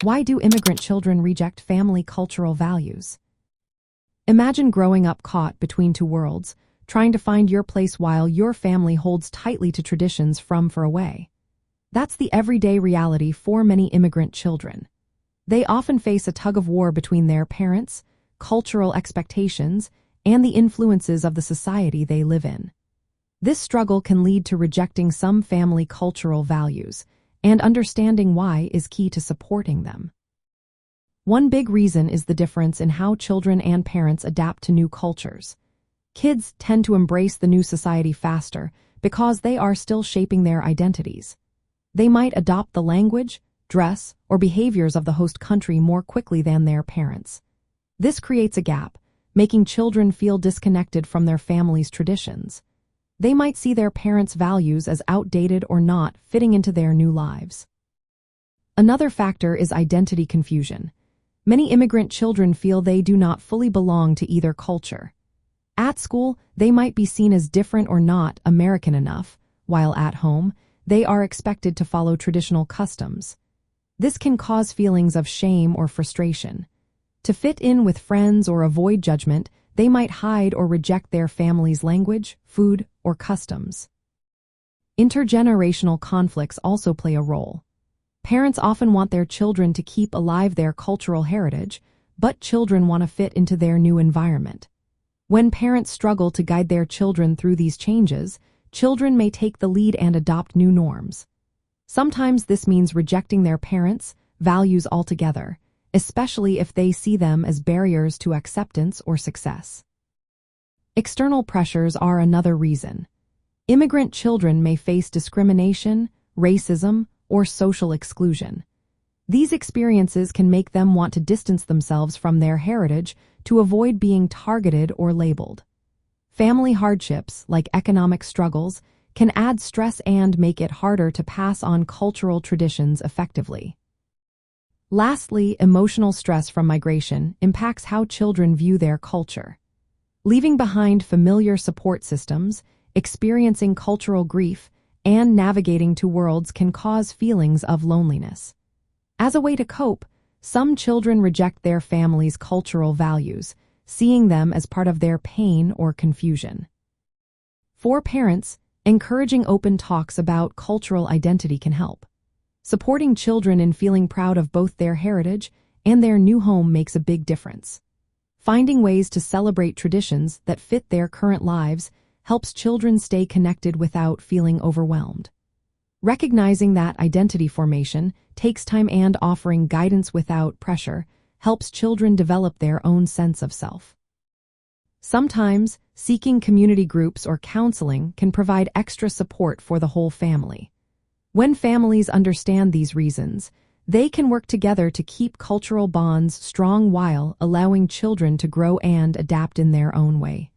Why do immigrant children reject family cultural values? Imagine growing up caught between two worlds, trying to find your place while your family holds tightly to traditions from far away. That's the everyday reality for many immigrant children. They often face a tug-of-war between their parents, cultural expectations, and the influences of the society they live in. This struggle can lead to rejecting some family cultural values, and understanding why is key to supporting them. One big reason is the difference in how children and parents adapt to new cultures. Kids tend to embrace the new society faster because they are still shaping their identities. They might adopt the language, dress, or behaviors of the host country more quickly than their parents. This creates a gap, making children feel disconnected from their family's traditions. They might see their parents' values as outdated or not fitting into their new lives. Another factor is identity confusion. Many immigrant children feel they do not fully belong to either culture. At school, they might be seen as different or not American enough, while at home, they are expected to follow traditional customs. This can cause feelings of shame or frustration. To fit in with friends or avoid judgment, they might hide or reject their family's language, food, or customs. Intergenerational conflicts also play a role. Parents often want their children to keep alive their cultural heritage, but children want to fit into their new environment. When parents struggle to guide their children through these changes, children may take the lead and adopt new norms. Sometimes this means rejecting their parents' values altogether, especially if they see them as barriers to acceptance or success. External pressures are another reason. Immigrant children may face discrimination, racism, or social exclusion. These experiences can make them want to distance themselves from their heritage to avoid being targeted or labeled. Family hardships, like economic struggles, can add stress and make it harder to pass on cultural traditions effectively. Lastly, emotional stress from migration impacts how children view their culture. Leaving behind familiar support systems, experiencing cultural grief, and navigating two worlds can cause feelings of loneliness. As a way to cope, some children reject their family's cultural values, seeing them as part of their pain or confusion. For parents, encouraging open talks about cultural identity can help. Supporting children in feeling proud of both their heritage and their new home makes a big difference. Finding ways to celebrate traditions that fit their current lives helps children stay connected without feeling overwhelmed. Recognizing that identity formation takes time and offering guidance without pressure helps children develop their own sense of self. Sometimes, seeking community groups or counseling can provide extra support for the whole family. When families understand these reasons, they can work together to keep cultural bonds strong while allowing children to grow and adapt in their own way.